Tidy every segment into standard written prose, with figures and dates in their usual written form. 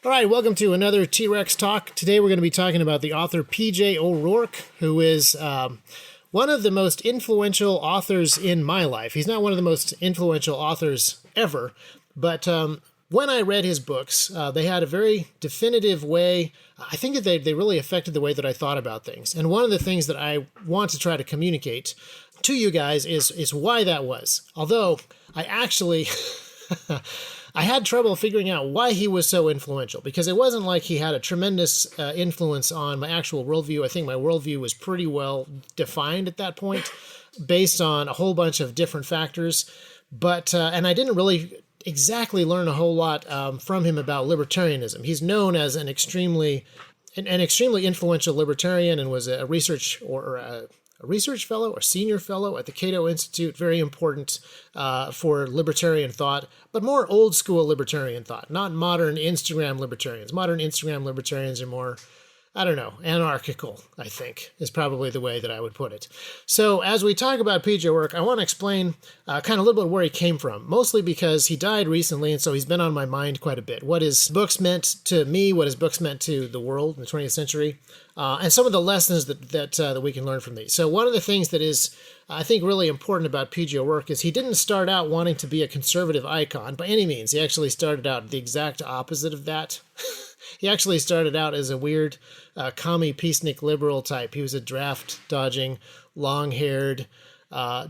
All right, welcome to another T.REX talk. Today we're going to be talking about the author P.J. O'Rourke, who is one of the most influential authors in my life. He's not one of the most influential authors ever, but when I read his books, they had a very definitive way. I think that they really affected the way that I thought about things. And one of the things that I want to try to communicate to you guys is why that was. Although I actually... I had trouble figuring out why he was so influential, because it wasn't like he had a tremendous influence on my actual worldview. I think my worldview was pretty well defined at that point based on a whole bunch of different factors. But and I didn't really exactly learn a whole lot from him about libertarianism. He's known as an extremely influential libertarian and was a research fellow or senior fellow at the Cato Institute, very important for libertarian thought, but more old school libertarian thought, not modern Instagram libertarians. Modern Instagram libertarians are more, anarchical, I think, is probably the way that I would put it. So as we talk about P.J. O'Rourke, I want to explain kind of a little bit where he came from, mostly because he died recently, and so he's been on my mind quite a bit. What his books meant to me, what his books meant to the world in the 20th century, and some of the lessons that we can learn from these. So one of the things that is, I think, really important about P.J. O'Rourke is he didn't start out wanting to be a conservative icon by any means. He actually started out the exact opposite of that. He actually started out as a weird commie peacenik liberal type. He was a draft-dodging, long-haired,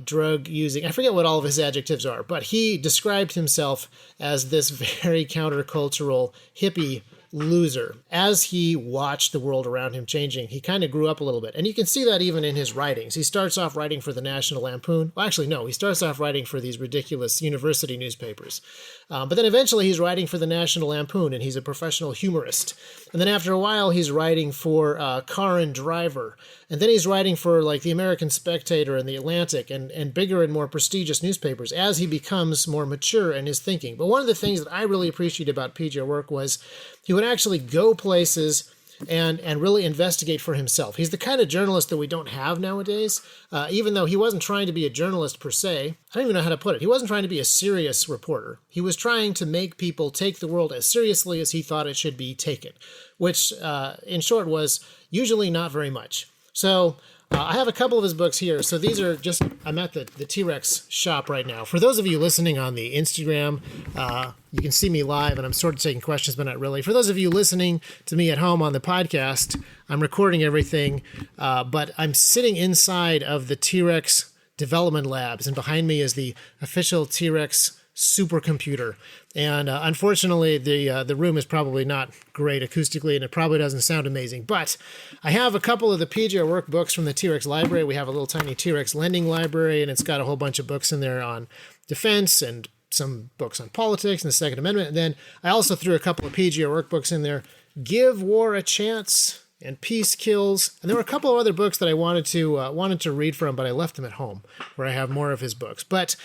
drug-using, I forget what all of his adjectives are, but he described himself as this very countercultural hippie loser. As he watched the world around him changing, he kind of grew up a little bit. And you can see that even in his writings. He starts off writing for the National Lampoon. Well, actually, no, he starts off writing for these ridiculous university newspapers. But then eventually he's writing for the National Lampoon, and he's a professional humorist. And then after a while, he's writing for Car and Driver. And then he's writing for like the American Spectator and the Atlantic and bigger and more prestigious newspapers as he becomes more mature in his thinking. But one of the things that I really appreciated about P.J. O'Rourke was he would actually go places and really investigate for himself. He's the kind of journalist that we don't have nowadays, even though he wasn't trying to be a journalist per se. I don't even know how to put it. He wasn't trying to be a serious reporter. He was trying to make people take the world as seriously as he thought it should be taken, which in short was usually not very much. So I have a couple of his books here. So these are just, I'm at the T.REX shop right now. For those of you listening on the Instagram, you can see me live, and I'm sort of taking questions, but not really. For those of you listening to me at home on the podcast, I'm recording everything, but I'm sitting inside of the T.REX development labs, and behind me is the official T.REX supercomputer. And unfortunately, the room is probably not great acoustically, and it probably doesn't sound amazing. But I have a couple of the P.J. O'Rourke books from the T.REX library. We have a little tiny T.REX lending library, and it's got a whole bunch of books in there on defense and some books on politics and the Second Amendment. And then I also threw a couple of P.J. O'Rourke books in there, Give War a Chance and Peace Kills. And there were a couple of other books that I wanted to read from, but I left them at home where I have more of his books. But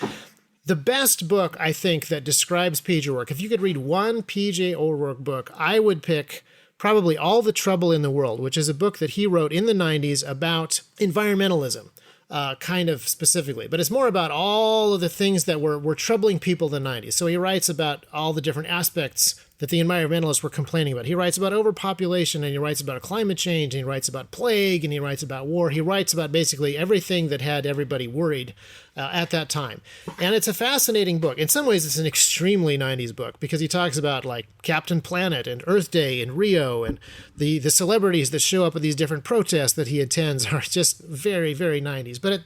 the best book, I think, that describes P.J. O'Rourke, if you could read one P.J. O'Rourke book, I would pick probably All the Trouble in the World, which is a book that he wrote in the 90s about environmentalism, kind of specifically. But it's more about all of the things that were troubling people in the 90s. So he writes about all the different aspects that the environmentalists were complaining about. He writes about overpopulation, and he writes about climate change, and he writes about plague, and he writes about war. He writes about basically everything that had everybody worried at that time. And it's a fascinating book. In some ways, it's an extremely 90s book because he talks about like Captain Planet and Earth Day and Rio, and the celebrities that show up at these different protests that he attends are just very, very 90s. But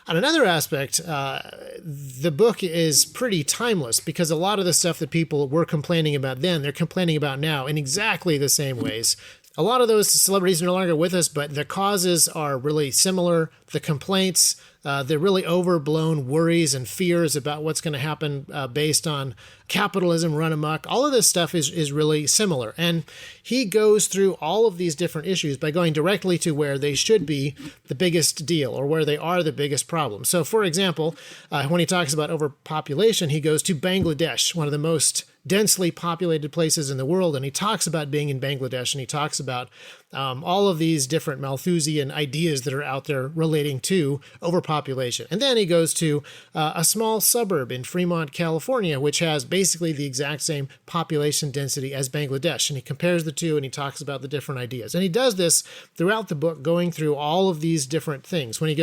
on another aspect, the book is pretty timeless because a lot of the stuff that people were complaining about then, they're complaining about now in exactly the same ways. A lot of those celebrities are no longer with us, but the causes are really similar. The complaints, they're really overblown worries and fears about what's going to happen based on capitalism run amok. All of this stuff is really similar. And he goes through all of these different issues by going directly to where they should be the biggest deal or where they are the biggest problem. So, for example, when he talks about overpopulation, he goes to Bangladesh, one of the most densely populated places in the world, and he talks about being in Bangladesh, and he talks about all of these different Malthusian ideas that are out there relating to overpopulation. And then he goes to a small suburb in Fremont, California, which has basically the exact same population density as Bangladesh. And he compares the two, and he talks about the different ideas. And he does this throughout the book, going through all of these different things. When he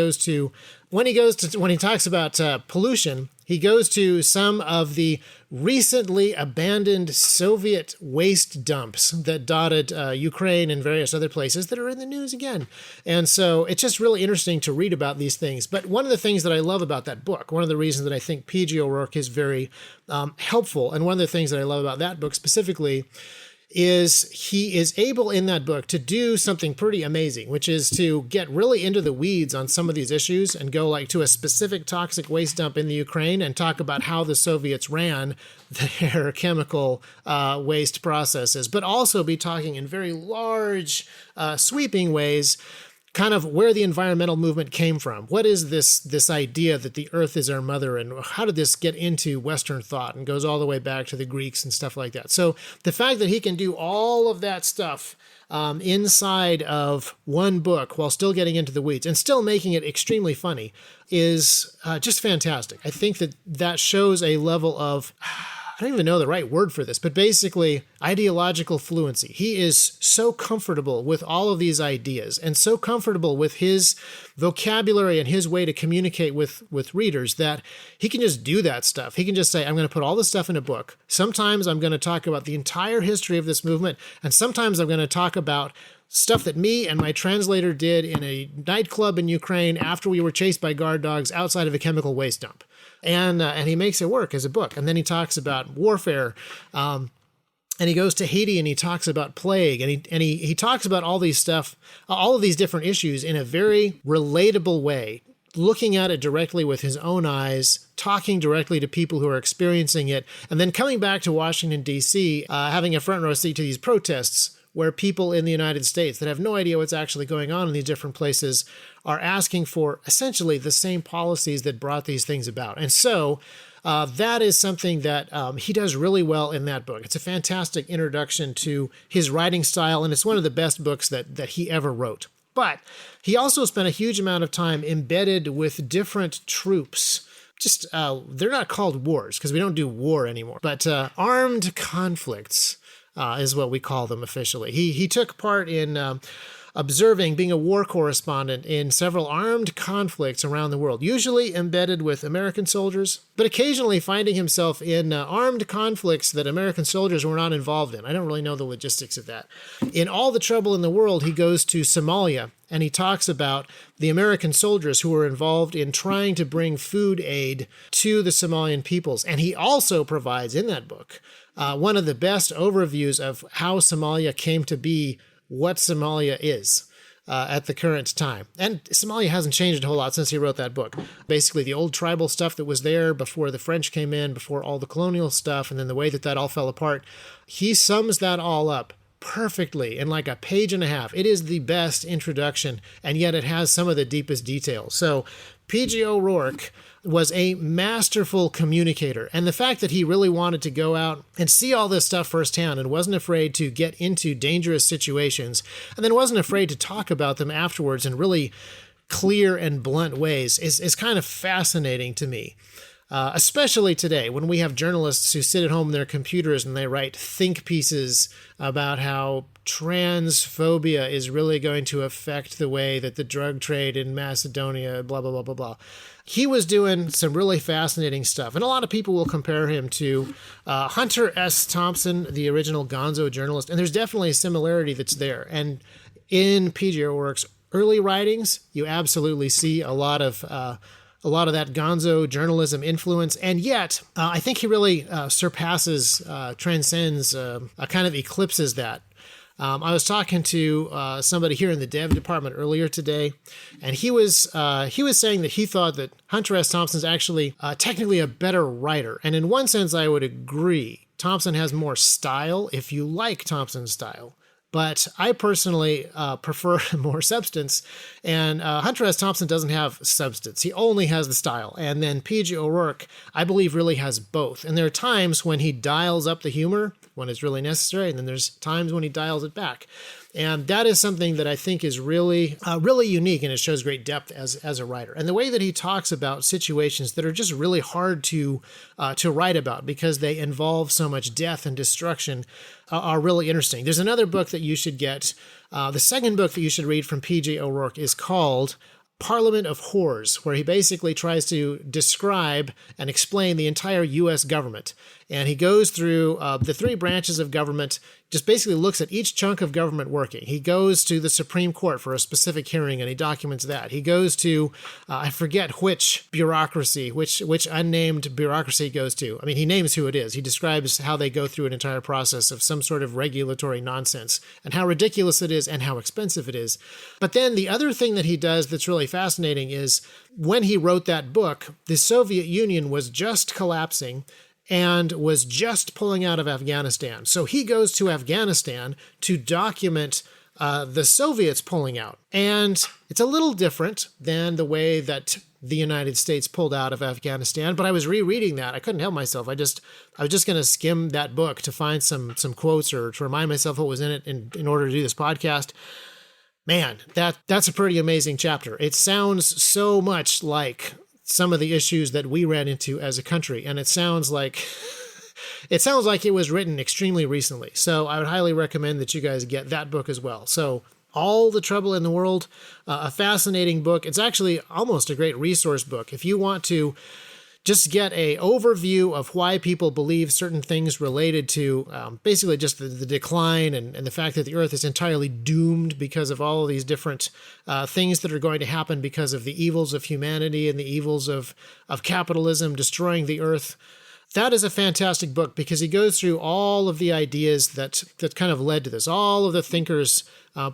talks about pollution, he goes to some of the recently abandoned Soviet waste dumps that dotted Ukraine and various other places that are in the news again. And so it's just really interesting to read about these things. But one of the things that I love about that book, one of the reasons that I think P.J. O'Rourke is very helpful, and one of the things that I love about that book specifically, is he is able in that book to do something pretty amazing, which is to get really into the weeds on some of these issues and go like to a specific toxic waste dump in the Ukraine and talk about how the Soviets ran their chemical waste processes, but also be talking in very large, sweeping ways kind of where the environmental movement came from. What is this idea that the earth is our mother, and how did this get into Western thought, and goes all the way back to the Greeks and stuff like that. So the fact that he can do all of that stuff inside of one book while still getting into the weeds and still making it extremely funny is just fantastic. I think that shows a level of, I don't even know the right word for this, but basically ideological fluency. He is so comfortable with all of these ideas and so comfortable with his vocabulary and his way to communicate with readers that he can just do that stuff. He can just say, I'm going to put all this stuff in a book. Sometimes I'm going to talk about the entire history of this movement, and sometimes I'm going to talk about stuff that me and my translator did in a nightclub in Ukraine after we were chased by guard dogs outside of a chemical waste dump. And he makes it work as a book. And then he talks about warfare, and he goes to Haiti and he talks about plague, and he talks about all these stuff, all of these different issues in a very relatable way, looking at it directly with his own eyes, talking directly to people who are experiencing it, and then coming back to Washington, D.C., having a front row seat to these protests where people in the United States that have no idea what's actually going on in these different places are asking for essentially the same policies that brought these things about. And so that is something that he does really well in that book. It's a fantastic introduction to his writing style, and it's one of the best books that he ever wrote. But he also spent a huge amount of time embedded with different troops. Just, they're not called wars because we don't do war anymore, but armed conflicts is what we call them officially. He took part in observing, being a war correspondent in several armed conflicts around the world, usually embedded with American soldiers, but occasionally finding himself in armed conflicts that American soldiers were not involved in. I don't really know the logistics of that. In All the Trouble in the World, he goes to Somalia, and he talks about the American soldiers who were involved in trying to bring food aid to the Somalian peoples. And he also provides in that book one of the best overviews of how Somalia came to be what Somalia is at the current time. And Somalia hasn't changed a whole lot since he wrote that book. Basically, the old tribal stuff that was there before the French came in, before all the colonial stuff, and then the way that all fell apart, he sums that all up perfectly in like a page and a half. It is the best introduction, and yet it has some of the deepest details. So P.J. O'Rourke was a masterful communicator. And the fact that he really wanted to go out and see all this stuff firsthand and wasn't afraid to get into dangerous situations and then wasn't afraid to talk about them afterwards in really clear and blunt ways is kind of fascinating to me. Especially today when we have journalists who sit at home on their computers and they write think pieces about how transphobia is really going to affect the way that the drug trade in Macedonia, blah, blah, blah, blah, blah. He was doing some really fascinating stuff. And a lot of people will compare him to Hunter S. Thompson, the original Gonzo journalist. And there's definitely a similarity that's there. And in P.J. O'Rourke's early writings, you absolutely see a lot of that Gonzo journalism influence, and yet I think he really surpasses, transcends, kind of eclipses that. I was talking to somebody here in the dev department earlier today, and he was saying that he thought that Hunter S. Thompson's actually technically a better writer, and in one sense I would agree. Thompson has more style if you like Thompson's style. But I personally prefer more substance, and Hunter S. Thompson doesn't have substance. He only has the style. And then P.J. O'Rourke, I believe, really has both. And there are times when he dials up the humor when it's really necessary, and then there's times when he dials it back. And that is something that I think is really, really unique, and it shows great depth as a writer. And the way that he talks about situations that are just really hard to write about because they involve so much death and destruction are really interesting. There's another book that you should get. The second book that you should read from P.J. O'Rourke is called Parliament of Whores, where he basically tries to describe and explain the entire U.S. government. And he goes through the three branches of government, just basically looks at each chunk of government working. He goes to the Supreme Court for a specific hearing, and he documents that. He goes to, I forget which bureaucracy, which unnamed bureaucracy he goes to. I mean, he names who it is. He describes how they go through an entire process of some sort of regulatory nonsense, and how ridiculous it is and how expensive it is. But then the other thing that he does that's really fascinating is when he wrote that book, the Soviet Union was just collapsing and was just pulling out of Afghanistan. So he goes to Afghanistan to document the Soviets pulling out. And it's a little different than the way that the United States pulled out of Afghanistan. But I was rereading that. I couldn't help myself. I was just going to skim that book to find some quotes or to remind myself what was in it in order to do this podcast. Man, that's a pretty amazing chapter. It sounds so much like some of the issues that we ran into as a country, and it sounds like it was written extremely recently. So I would highly recommend that you guys get that book as well. So All the Trouble in the World, a fascinating book. It's actually almost a great resource book if you want to just get a overview of why people believe certain things related to basically just the decline and the fact that the earth is entirely doomed because of all of these different things that are going to happen because of the evils of humanity and the evils of capitalism destroying the earth. That is a fantastic book because he goes through all of the ideas that kind of led to this, all of the thinkers,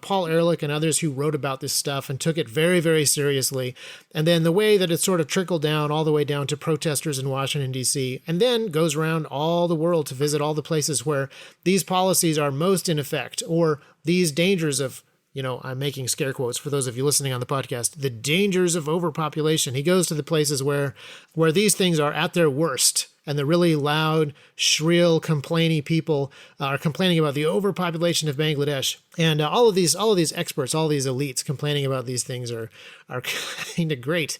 Paul Ehrlich and others who wrote about this stuff and took it very, very seriously. And then the way that it sort of trickled down all the way down to protesters in Washington, D.C., and then goes around all the world to visit all the places where these policies are most in effect, or these dangers of, I'm making scare quotes for those of you listening on the podcast, the dangers of overpopulation. He goes to the places where these things are at their worst. And the really loud, shrill, complaining people are complaining about the overpopulation of Bangladesh. And all of these experts, all these elites complaining about these things are kind of great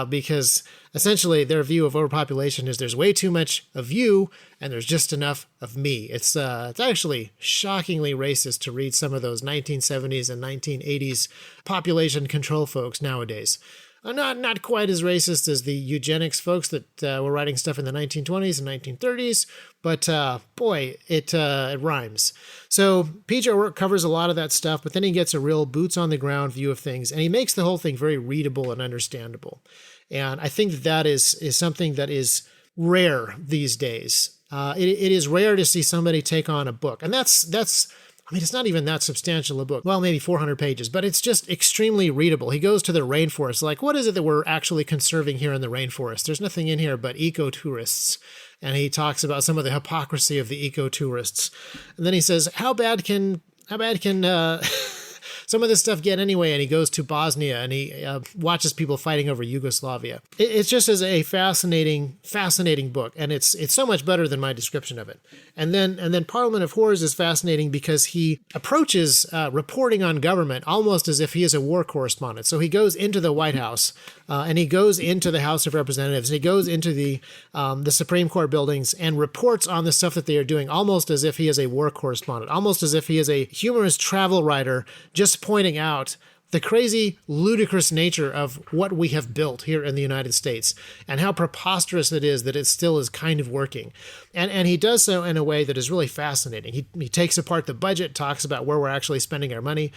because essentially their view of overpopulation is there's way too much of you and there's just enough of me. It's actually shockingly racist to read some of those 1970s and 1980s population control folks nowadays. Not quite as racist as the eugenics folks that were writing stuff in the 1920s and 1930s, but boy, it rhymes. So P.J. O'Rourke covers a lot of that stuff, but then he gets a real boots-on-the-ground view of things, and he makes the whole thing very readable and understandable. And I think that is something that is rare these days. It is rare to see somebody take on a book, and that's it's not even that substantial a book. Well, maybe 400 pages, but it's just extremely readable. He goes to the rainforest. Like, what is it that we're actually conserving here in the rainforest? There's nothing in here but eco-tourists. And he talks about some of the hypocrisy of the eco-tourists. And then he says, how bad can some of this stuff get anyway? And he goes to Bosnia and he watches people fighting over Yugoslavia. It's just as a fascinating book, and it's so much better than my description of it. And then Parliament of Whores is fascinating because he approaches reporting on government almost as if he is a war correspondent. So he goes into the White House and he goes into the House of Representatives and he goes into the Supreme Court buildings and reports on the stuff that they are doing almost as if he is a war correspondent, almost as if he is a humorous travel writer just pointing out the crazy, ludicrous nature of what we have built here in the United States and how preposterous it is that it still is kind of working. And he does so in a way that is really fascinating. He takes apart the budget, talks about where we're actually spending our money.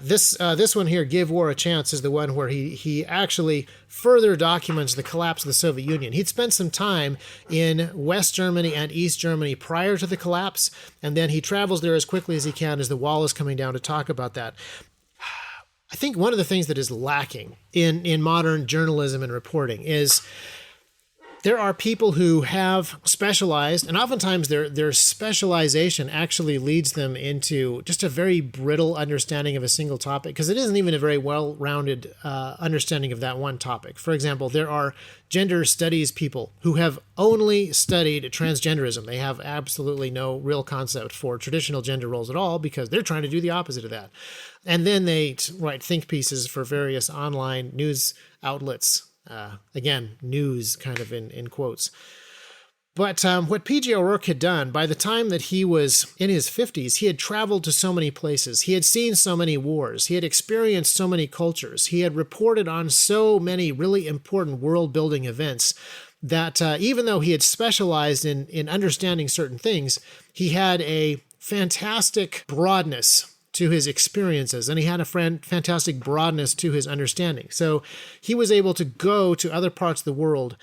This one here, Give War a Chance, is the one where he actually further documents the collapse of the Soviet Union. He'd spent some time in West Germany and East Germany prior to the collapse, and then he travels there as quickly as he can as the wall is coming down to talk about that. I think one of the things that is lacking in modern journalism and reporting is there are people who have specialized, and oftentimes their specialization actually leads them into just a very brittle understanding of a single topic, because it isn't even a very well-rounded understanding of that one topic. For example, there are gender studies people who have only studied transgenderism. They have absolutely no real concept for traditional gender roles at all, because they're trying to do the opposite of that. And then they write think pieces for various online news outlets. Again, news kind of in quotes. But what P.J. O'Rourke had done, by the time that he was in his 50s, he had traveled to so many places. He had seen so many wars. He had experienced so many cultures. He had reported on so many really important world-building events that even though he had specialized in understanding certain things, he had a fantastic broadness to his experiences, and he had a fantastic broadness to his understanding. So he was able to go to other parts of the world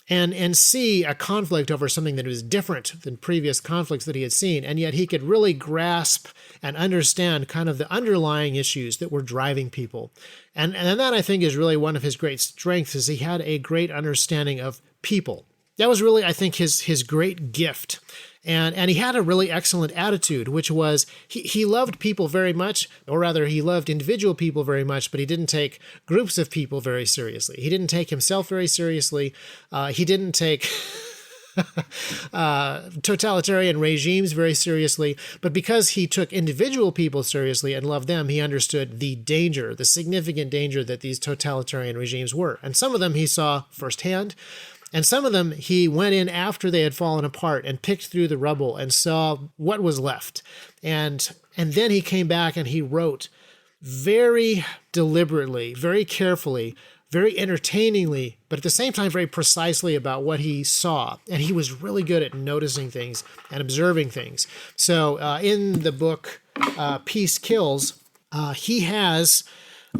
and see a conflict over something that was different than previous conflicts that he had seen, and yet he could really grasp and understand kind of the underlying issues that were driving people. And that, I think, is really one of his great strengths, is he had a great understanding of people. That was really, I think, his great gift. And he had a really excellent attitude, which was he loved people very much, or rather he loved individual people very much, but he didn't take groups of people very seriously. He didn't take himself very seriously. He didn't take totalitarian regimes very seriously. But because he took individual people seriously and loved them, he understood the danger, the significant danger that these totalitarian regimes were. And some of them he saw firsthand. And some of them he went in after they had fallen apart and picked through the rubble and saw what was left. And then he came back and he wrote very deliberately, very carefully, very entertainingly, but at the same time very precisely about what he saw. And he was really good at noticing things and observing things. So in the book Peace Kills, he has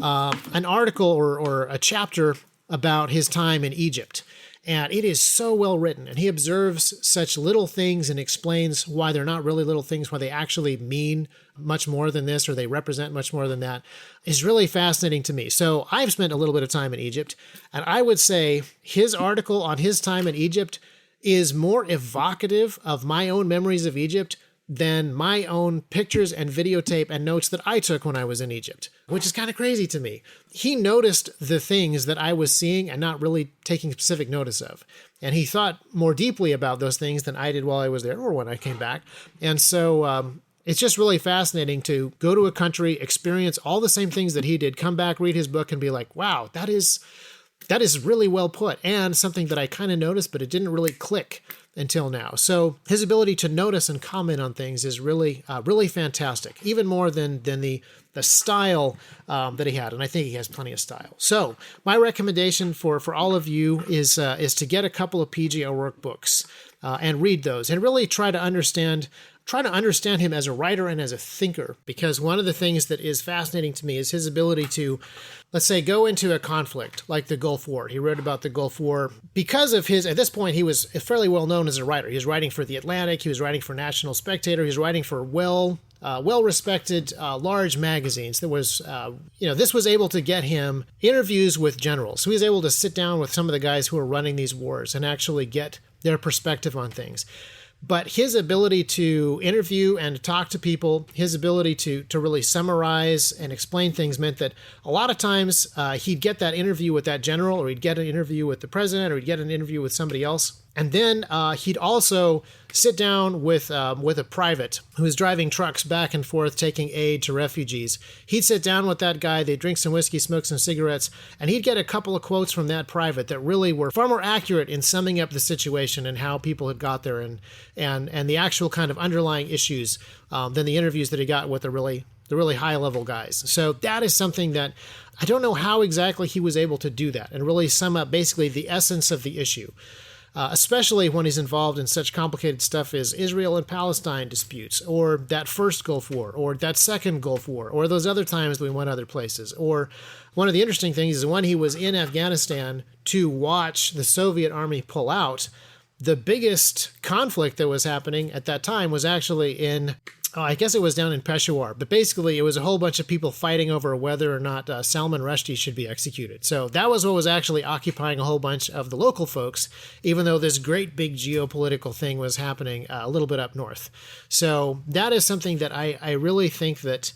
an article or a chapter about his time in Egypt. And it is so well written, and he observes such little things and explains why they're not really little things, why they actually mean much more than this, or they represent much more than that, is really fascinating to me. So I've spent a little bit of time in Egypt, and I would say his article on his time in Egypt is more evocative of my own memories of Egypt than my own pictures and videotape and notes that I took when I was in Egypt, which is kind of crazy to me. He noticed the things that I was seeing and not really taking specific notice of. And he thought more deeply about those things than I did while I was there or when I came back. And so it's just really fascinating to go to a country, experience all the same things that he did, come back, read his book, and be like, wow, that is really well put, and something that I kind of noticed, but it didn't really click until now. So his ability to notice and comment on things is really fantastic, even more than the style that he had. And I think he has plenty of style. So my recommendation for all of you is to get a couple of P.J. O'Rourke books and read those and really try to understand him as a writer and as a thinker, because one of the things that is fascinating to me is his ability to, let's say, go into a conflict like the Gulf War. He wrote about the Gulf War because of at this point, he was fairly well known as a writer. He was writing for The Atlantic. He was writing for National Spectator. He was writing for well-respected, large magazines. That was, this was able to get him interviews with generals. So he was able to sit down with some of the guys who were running these wars and actually get their perspective on things. But his ability to interview and to talk to people, his ability to really summarize and explain things meant that a lot of times he'd get that interview with that general, or he'd get an interview with the president, or he'd get an interview with somebody else. And then he'd also sit down with a private who was driving trucks back and forth taking aid to refugees. He'd sit down with that guy, they'd drink some whiskey, smoke some cigarettes, and he'd get a couple of quotes from that private that really were far more accurate in summing up the situation and how people had got there and the actual kind of underlying issues than the interviews that he got with the really high-level guys. So that is something that I don't know how exactly he was able to do that and really sum up basically the essence of the issue. Especially when he's involved in such complicated stuff as Israel and Palestine disputes, or that first Gulf War, or that second Gulf War, or those other times we went other places. Or one of the interesting things is when he was in Afghanistan to watch the Soviet army pull out, the biggest conflict that was happening at that time was actually in I guess it was down in Peshawar, but basically it was a whole bunch of people fighting over whether or not Salman Rushdie should be executed. So that was what was actually occupying a whole bunch of the local folks, even though this great big geopolitical thing was happening a little bit up north. So that is something that I really think that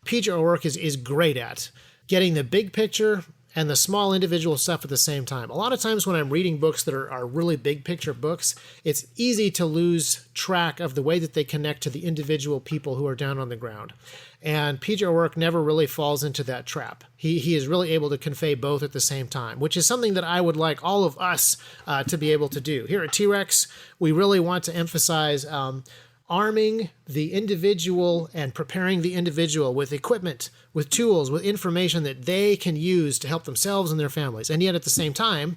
P.J. O'Rourke is great at, getting the big picture and the small individual stuff at the same time. A lot of times when I'm reading books that are really big picture books, it's easy to lose track of the way that they connect to the individual people who are down on the ground. And P.J. O'Rourke never really falls into that trap. He is really able to convey both at the same time, which is something that I would like all of us to be able to do. Here at T.REX, we really want to emphasize arming the individual and preparing the individual with equipment, with tools, with information that they can use to help themselves and their families. And yet at the same time,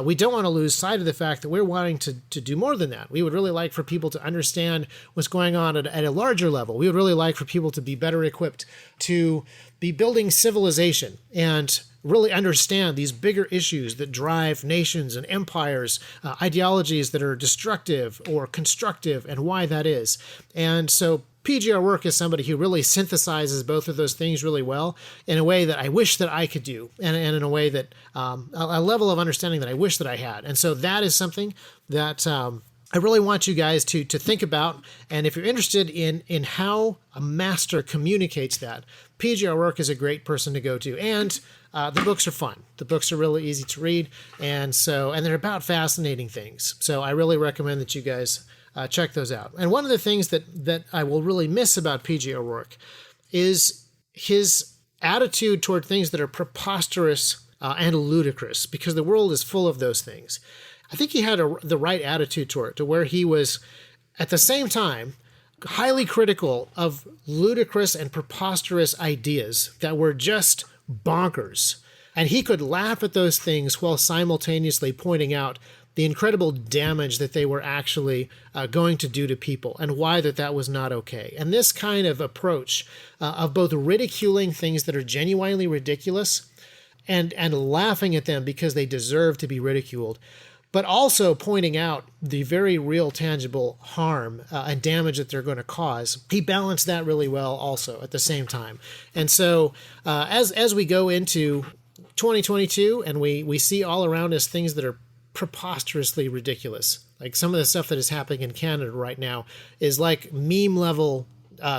we don't want to lose sight of the fact that we're wanting to do more than that. We would really like for people to understand what's going on at a larger level. We would really like for people to be better equipped to be building civilization and really understand these bigger issues that drive nations and empires, ideologies that are destructive or constructive, and why that is. And so P.J. O'Rourke is somebody who really synthesizes both of those things really well in a way that I wish that I could do, and in a way that a level of understanding that I wish that I had. And so that is something that I really want you guys to think about. And if you're interested in how a master communicates that, P.J. O'Rourke is a great person to go to. And the books are fun. The books are really easy to read, and they're about fascinating things. So I really recommend that you guys check those out. And one of the things that I will really miss about P.J. O'Rourke is his attitude toward things that are preposterous and ludicrous, because the world is full of those things. I think he had the right attitude toward it, to where he was, at the same time, highly critical of ludicrous and preposterous ideas that were just bonkers. And he could laugh at those things while simultaneously pointing out the incredible damage that they were actually going to do to people, and why that was not okay. And this kind of approach of both ridiculing things that are genuinely ridiculous and laughing at them because they deserve to be ridiculed, but also pointing out the very real, tangible harm and damage that they're going to cause. He balanced that really well also at the same time. And so as we go into 2022 and we see all around us things that are preposterously ridiculous, like some of the stuff that is happening in Canada right now is like meme level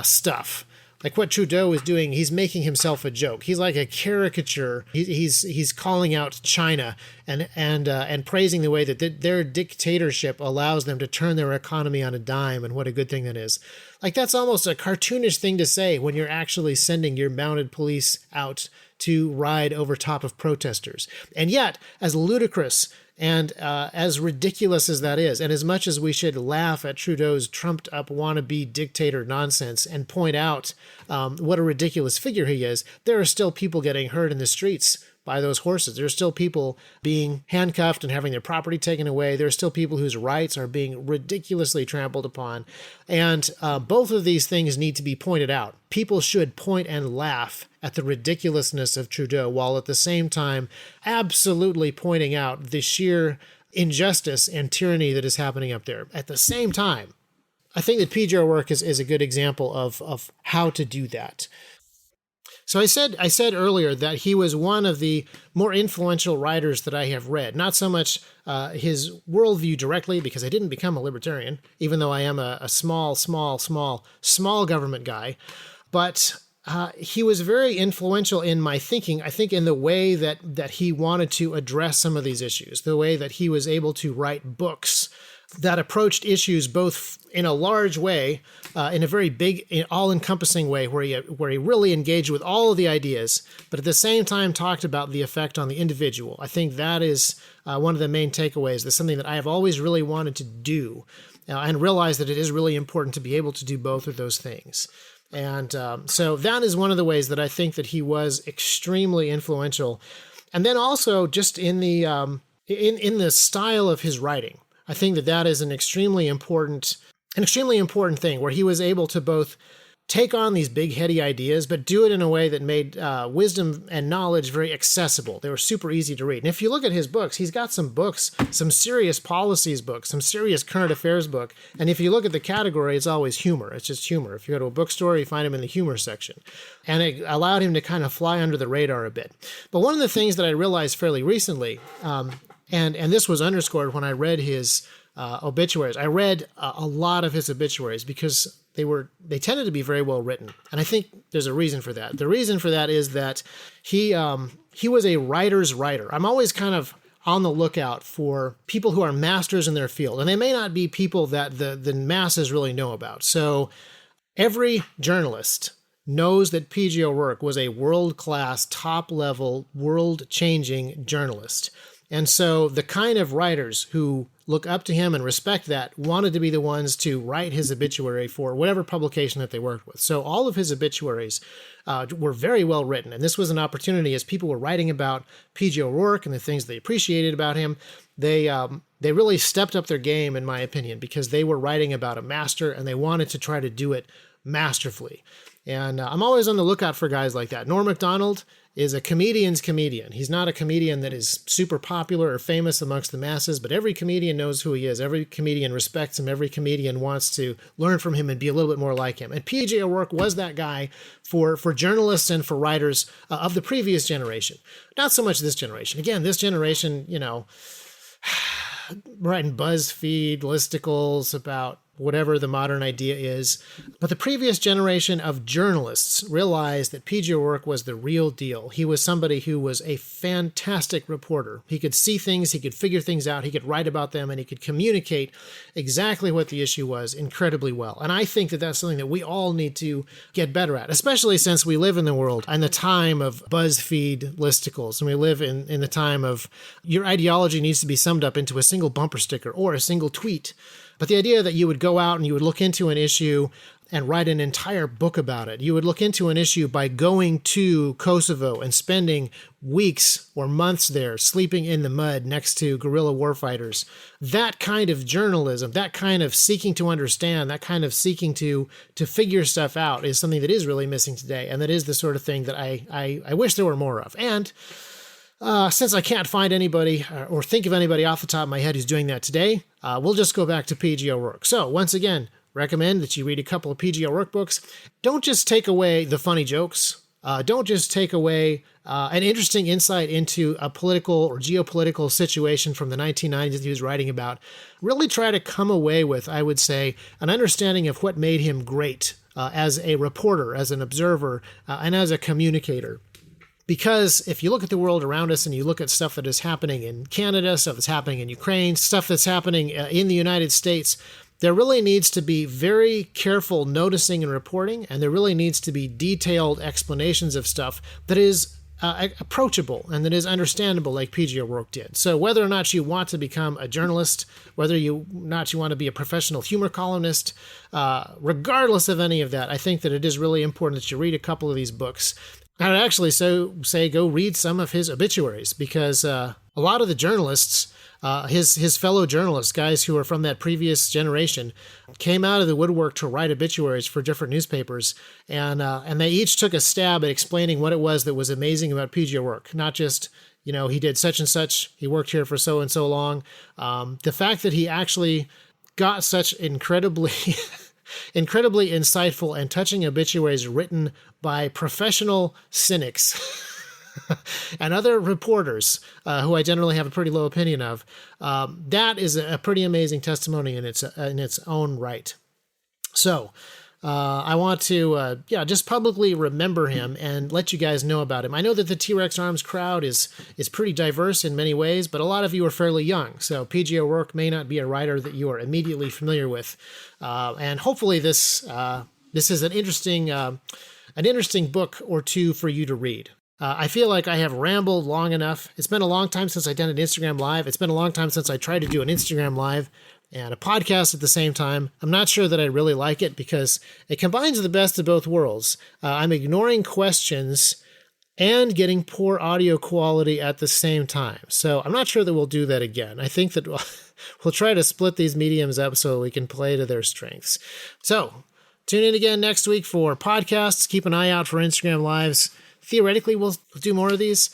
stuff. Like what Trudeau is doing, he's making himself a joke. He's like a caricature. He's calling out China and praising the way that their dictatorship allows them to turn their economy on a dime, and what a good thing that is. Like, that's almost a cartoonish thing to say when you're actually sending your mounted police out to ride over top of protesters. And yet, as ludicrous and as ridiculous as that is, and as much as we should laugh at Trudeau's trumped-up wannabe dictator nonsense and point out what a ridiculous figure he is, there are still people getting hurt in the streets by those horses. There are still people being handcuffed and having their property taken away. There are still people whose rights are being ridiculously trampled upon. And both of these things need to be pointed out. People should point and laugh at the ridiculousness of Trudeau, while at the same time absolutely pointing out the sheer injustice and tyranny that is happening up there. At the same time, I think that P.J. O'Rourke is a good example of how to do that. So I said earlier that he was one of the more influential writers that I have read. Not so much his worldview directly, because I didn't become a libertarian, even though I am a small government guy. But he was very influential in my thinking, I think, in the way that he wanted to address some of these issues, the way that he was able to write books that approached issues both in a large way, in a very big, all-encompassing way, where he really engaged with all of the ideas, but at the same time talked about the effect on the individual. I think that is one of the main takeaways. That's something that I have always really wanted to do, and realize that it is really important to be able to do both of those things. And so that is one of the ways that I think that he was extremely influential. And then also just in the style of his writing. I think that is an extremely important thing, where he was able to both take on these big heady ideas, but do it in a way that made wisdom and knowledge very accessible. They were super easy to read. And if you look at his books, he's got some books, some serious policies books, some serious current affairs book. And if you look at the category, it's always humor. It's just humor. If you go to a bookstore, you find him in the humor section. And it allowed him to kind of fly under the radar a bit. But one of the things that I realized fairly recently, and this was underscored when I read his obituaries. I read a lot of his obituaries because they tended to be very well written. And I think there's a reason for that. The reason for that is that he was a writer's writer. I'm always kind of on the lookout for people who are masters in their field. And they may not be people that the masses really know about. So every journalist knows that P.J. O'Rourke was a world-class, top-level, world-changing journalist. And so the kind of writers who look up to him and respect that wanted to be the ones to write his obituary for whatever publication that they worked with. So all of his obituaries were very well written. And this was an opportunity as people were writing about P.J. O'Rourke and the things they appreciated about him. They really stepped up their game, in my opinion, because they were writing about a master and they wanted to try to do it masterfully. And I'm always on the lookout for guys like that. Norm Macdonald is a comedian's comedian. He's not a comedian that is super popular or famous amongst the masses, but every comedian knows who he is. Every comedian respects him. Every comedian wants to learn from him and be a little bit more like him. And P.J. O'Rourke was that guy for journalists and for writers of the previous generation. Not so much this generation. Again, this generation, writing BuzzFeed listicles about whatever the modern idea is. But the previous generation of journalists realized that P.J. O'Rourke was the real deal. He was somebody who was a fantastic reporter. He could see things, he could figure things out, he could write about them, and he could communicate exactly what the issue was incredibly well. And I think that that's something that we all need to get better at, especially since we live in the world in the time of BuzzFeed listicles, and we live in the time of your ideology needs to be summed up into a single bumper sticker or a single tweet. But the idea that you would go out and you would look into an issue and write an entire book about it. You would look into an issue by going to Kosovo and spending weeks or months there, sleeping in the mud next to guerrilla warfighters. That kind of journalism, that kind of seeking to understand, that kind of seeking to figure stuff out is something that is really missing today. And that is the sort of thing that I wish there were more of. And since I can't find anybody or think of anybody off the top of my head who's doing that today, we'll just go back to P.J. O'Rourke. So once again, recommend that you read a couple of P.J. O'Rourke books. Don't just take away the funny jokes. Don't just take away an interesting insight into a political or geopolitical situation from the 1990s that he was writing about. Really try to come away with, I would say, an understanding of what made him great as a reporter, as an observer, and as a communicator. Because if you look at the world around us and you look at stuff that is happening in Canada, stuff that's happening in Ukraine, stuff that's happening in the United States, there really needs to be very careful noticing and reporting, and there really needs to be detailed explanations of stuff that is approachable and that is understandable like P.J. O'Rourke did. So whether or not you want to become a journalist, whether you want to be a professional humor columnist, regardless of any of that, I think that it is really important that you read a couple of these books. I would actually say go read some of his obituaries because a lot of the journalists, his fellow journalists, guys who are from that previous generation, came out of the woodwork to write obituaries for different newspapers, and they each took a stab at explaining what it was that was amazing about P.J. O'Rourke. Not just, he did such and such, he worked here for so and so long. The fact that he actually got such incredibly insightful and touching obituaries written by professional cynics and other reporters who I generally have a pretty low opinion of. That is a pretty amazing testimony in its own right. So I want to just publicly remember him and let you guys know about him. I know that the T.REX Arms crowd is pretty diverse in many ways, but a lot of you are fairly young. So P.J. O'Rourke may not be a writer that you are immediately familiar with. And hopefully this is an interesting book or two for you to read. I feel like I have rambled long enough. It's been a long time since I've done an Instagram Live. It's been a long time since I tried to do an Instagram Live and a podcast at the same time. I'm not sure that I really like it because it combines the best of both worlds. I'm ignoring questions and getting poor audio quality at the same time. So I'm not sure that we'll do that again. I think that we'll try to split these mediums up so we can play to their strengths. So Tune in again next week for podcasts. Keep an eye out for Instagram Lives. Theoretically, we'll do more of these.